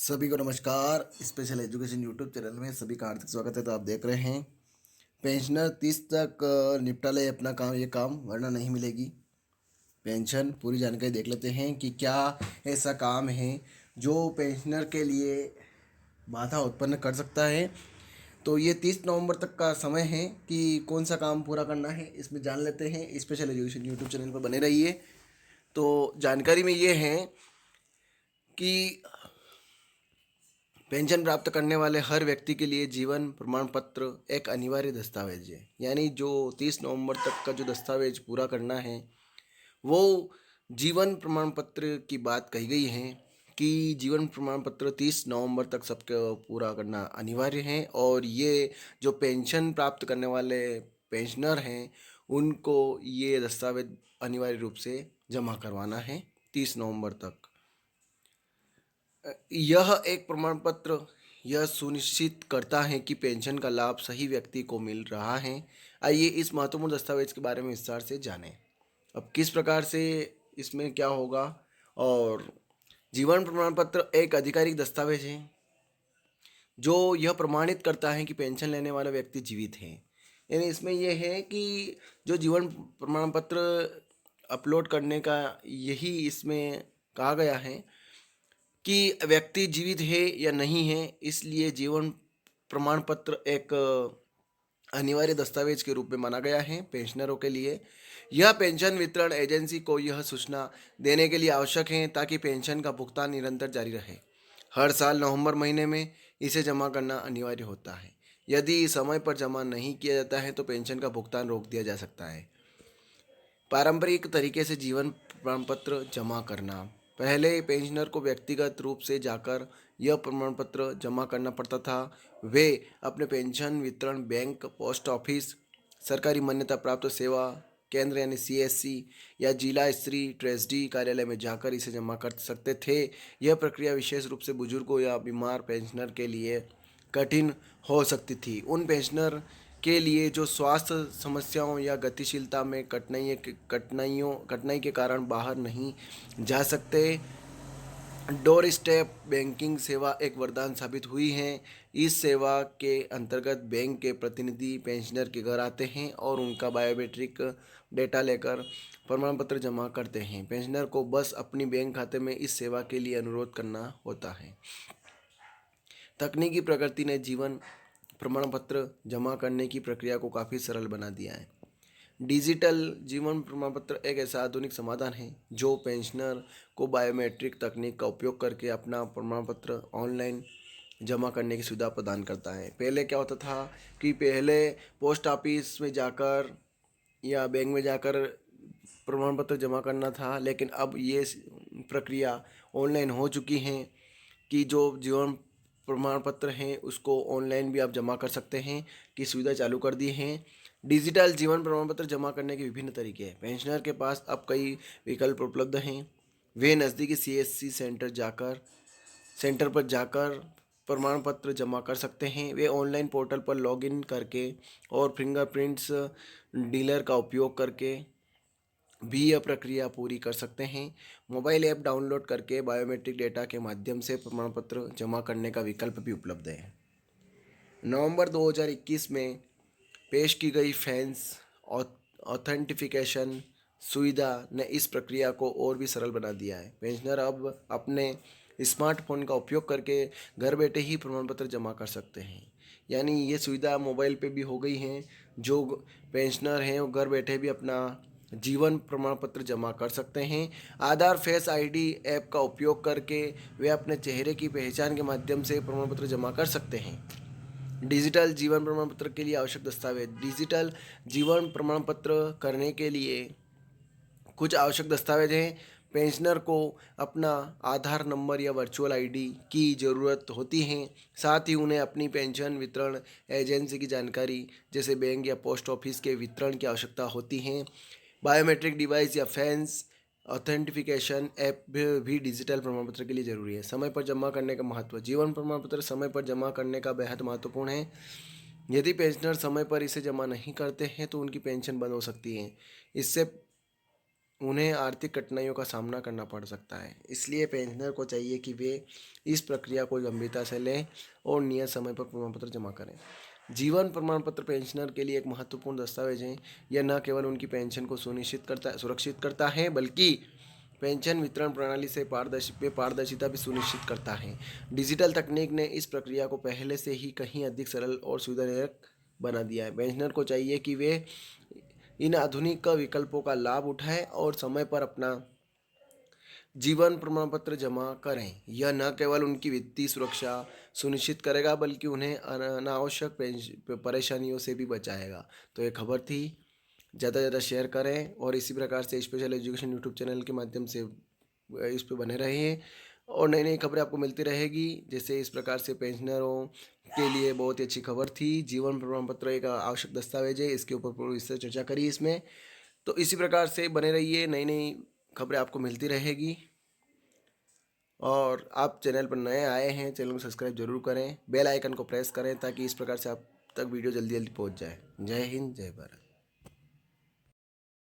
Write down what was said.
सभी को नमस्कार। स्पेशल एजुकेशन यूट्यूब चैनल में सभी का हार्दिक स्वागत है। तो आप देख रहे हैं पेंशनर 30 तक निपटा ले अपना काम, ये काम वरना नहीं मिलेगी पेंशन। पूरी जानकारी देख लेते हैं कि क्या ऐसा काम है जो पेंशनर के लिए बाधा उत्पन्न कर सकता है। तो ये 30 नवंबर तक का समय है कि कौन सा काम पूरा करना है, इसमें जान लेते हैं। स्पेशल एजुकेशन यूट्यूब चैनल पर बने रहिए। तो जानकारी में ये है कि पेंशन प्राप्त करने वाले हर व्यक्ति के लिए जीवन प्रमाण पत्र एक अनिवार्य दस्तावेज है। यानी जो 30 नवंबर तक का जो दस्तावेज पूरा करना है वो जीवन प्रमाण पत्र की बात कही गई है कि जीवन प्रमाण पत्र 30 नवंबर तक सबके पूरा करना अनिवार्य है। और ये जो पेंशन प्राप्त करने वाले पेंशनर हैं उनको ये दस्तावेज अनिवार्य रूप से जमा करवाना है 30 नवंबर तक। यह एक प्रमाण पत्र यह सुनिश्चित करता है कि पेंशन का लाभ सही व्यक्ति को मिल रहा है। आइए इस महत्वपूर्ण दस्तावेज के बारे में विस्तार से जानें। अब किस प्रकार से इसमें क्या होगा। और जीवन प्रमाण पत्र एक आधिकारिक दस्तावेज है जो यह प्रमाणित करता है कि पेंशन लेने वाला व्यक्ति जीवित है। यानी इसमें यह है कि जो जीवन प्रमाण पत्र अपलोड करने का यही इसमें कहा गया है कि व्यक्ति जीवित है या नहीं है, इसलिए जीवन प्रमाण पत्र एक अनिवार्य दस्तावेज के रूप में माना गया है पेंशनरों के लिए। यह पेंशन वितरण एजेंसी को यह सूचना देने के लिए आवश्यक है ताकि पेंशन का भुगतान निरंतर जारी रहे। हर साल नवंबर महीने में इसे जमा करना अनिवार्य होता है। यदि समय पर जमा नहीं किया जाता है तो पेंशन का भुगतान रोक दिया जा सकता है। पारंपरिक तरीके से जीवन प्रमाण पत्र जमा करना। पहले पेंशनर को व्यक्तिगत रूप से जाकर यह प्रमाण पत्र जमा करना पड़ता था। वे अपने पेंशन वितरण बैंक, पोस्ट ऑफिस, सरकारी मान्यता प्राप्त सेवा केंद्र यानी सीएससी या जिला स्तरीय ट्रेजरी कार्यालय में जाकर इसे जमा कर सकते थे। यह प्रक्रिया विशेष रूप से बुजुर्गों या बीमार पेंशनर के लिए कठिन हो सकती थी। उन पेंशनर के लिए जो स्वास्थ्य समस्याओं या गतिशीलता में कठिनाई के कारण बाहर नहीं जा सकते, डोर स्टेप बैंकिंग सेवा एक वरदान साबित हुई है। इस सेवा के अंतर्गत बैंक के प्रतिनिधि पेंशनर के घर आते हैं और उनका बायोमेट्रिक डेटा लेकर प्रमाण पत्र जमा करते हैं। पेंशनर को बस अपनी बैंक खाते में इस सेवा के लिए अनुरोध करना होता है। तकनीकी प्रगति ने जीवन प्रमाण पत्र जमा करने की प्रक्रिया को काफ़ी सरल बना दिया है। डिजिटल जीवन प्रमाण पत्र एक ऐसा आधुनिक समाधान है जो पेंशनर को बायोमेट्रिक तकनीक का उपयोग करके अपना प्रमाण पत्र ऑनलाइन जमा करने की सुविधा प्रदान करता है। पहले क्या होता था कि पहले पोस्ट ऑफिस में जाकर या बैंक में जाकर प्रमाण पत्र जमा करना था, लेकिन अब ये प्रक्रिया ऑनलाइन हो चुकी है कि जो जीवन प्रमाण पत्र हैं उसको ऑनलाइन भी आप जमा कर सकते हैं की सुविधा चालू कर दी है। डिजिटल जीवन प्रमाण पत्र जमा करने के विभिन्न तरीके हैं। पेंशनर के पास अब कई विकल्प उपलब्ध हैं। वे नज़दीकी सीएससी सेंटर पर जाकर प्रमाण पत्र जमा कर सकते हैं। वे ऑनलाइन पोर्टल पर लॉगिन करके और फिंगरप्रिंट्स डीलर का उपयोग करके भी यह प्रक्रिया पूरी कर सकते हैं। मोबाइल ऐप डाउनलोड करके बायोमेट्रिक डेटा के माध्यम से प्रमाण पत्र जमा करने का विकल्प भी उपलब्ध है। नवंबर 2021 में पेश की गई फैंस ऑथेंटिफिकेशन सुविधा ने इस प्रक्रिया को और भी सरल बना दिया है। पेंशनर अब अपने स्मार्टफोन का उपयोग करके घर बैठे ही प्रमाण पत्र जमा कर सकते हैं। यानी ये सुविधा मोबाइल पे भी हो गई हैं। जो पेंशनर हैं वो घर बैठे भी अपना जीवन प्रमाण पत्र जमा कर सकते हैं। आधार फेस आईडी ऐप का उपयोग करके वे अपने चेहरे की पहचान के माध्यम से प्रमाण पत्र जमा कर सकते हैं। डिजिटल जीवन प्रमाण पत्र के लिए आवश्यक दस्तावेज। डिजिटल जीवन प्रमाण पत्र करने के लिए कुछ आवश्यक दस्तावेज हैं। पेंशनर को अपना आधार नंबर या वर्चुअल आईडी की ज़रूरत होती है। साथ ही उन्हें अपनी पेंशन वितरण एजेंसी की जानकारी जैसे बैंक या पोस्ट ऑफिस के वितरण की आवश्यकता होती है। बायोमेट्रिक डिवाइस या फैंस ऑथेंटिफिकेशन ऐप भी डिजिटल प्रमाण पत्र के लिए जरूरी है। समय पर जमा करने का महत्व। जीवन प्रमाण पत्र समय पर जमा करने का बेहद महत्वपूर्ण है। यदि पेंशनर समय पर इसे जमा नहीं करते हैं तो उनकी पेंशन बंद हो सकती है। इससे उन्हें आर्थिक कठिनाइयों का सामना करना पड़ सकता है। इसलिए पेंशनर को चाहिए कि वे इस प्रक्रिया को गंभीरता से लें और नियत समय पर प्रमाण पत्र जमा करें। जीवन प्रमाण पत्र पेंशनर के लिए एक महत्वपूर्ण दस्तावेज है। यह न केवल उनकी पेंशन को सुरक्षित करता है, बल्कि पेंशन वितरण प्रणाली से पारदर्शिता भी सुनिश्चित करता है। डिजिटल तकनीक ने इस प्रक्रिया को पहले से ही कहीं अधिक सरल और सुविधाजनक बना दिया है। पेंशनर को चाहिए कि वे इन आधुनिक विकल्पों का लाभ उठाएं और समय पर अपना जीवन प्रमाण पत्र जमा करें। यह न केवल उनकी वित्तीय सुरक्षा सुनिश्चित करेगा, बल्कि उन्हें अनावश्यक परेशानियों से भी बचाएगा। तो ये खबर थी, ज़्यादा से ज़्यादा शेयर करें और इसी प्रकार से स्पेशल एजुकेशन यूट्यूब चैनल के माध्यम से इस पे बने रहिए और नई नई खबरें आपको मिलती रहेगी। जैसे इस प्रकार से पेंशनरों के लिए बहुत ही अच्छी खबर थी। जीवन प्रमाण पत्र एक आवश्यक दस्तावेज है, इसके ऊपर पूरी से चर्चा करी इसमें। तो इसी प्रकार से बने रहिए, नई नई खबरें आपको मिलती रहेगी। और आप चैनल पर नए आए हैं, चैनल को सब्सक्राइब जरूर करें, बेल आइकन को प्रेस करें ताकि इस प्रकार से आप तक वीडियो जल्दी जल्दी पहुंच जाए। जय हिंद, जय भारत।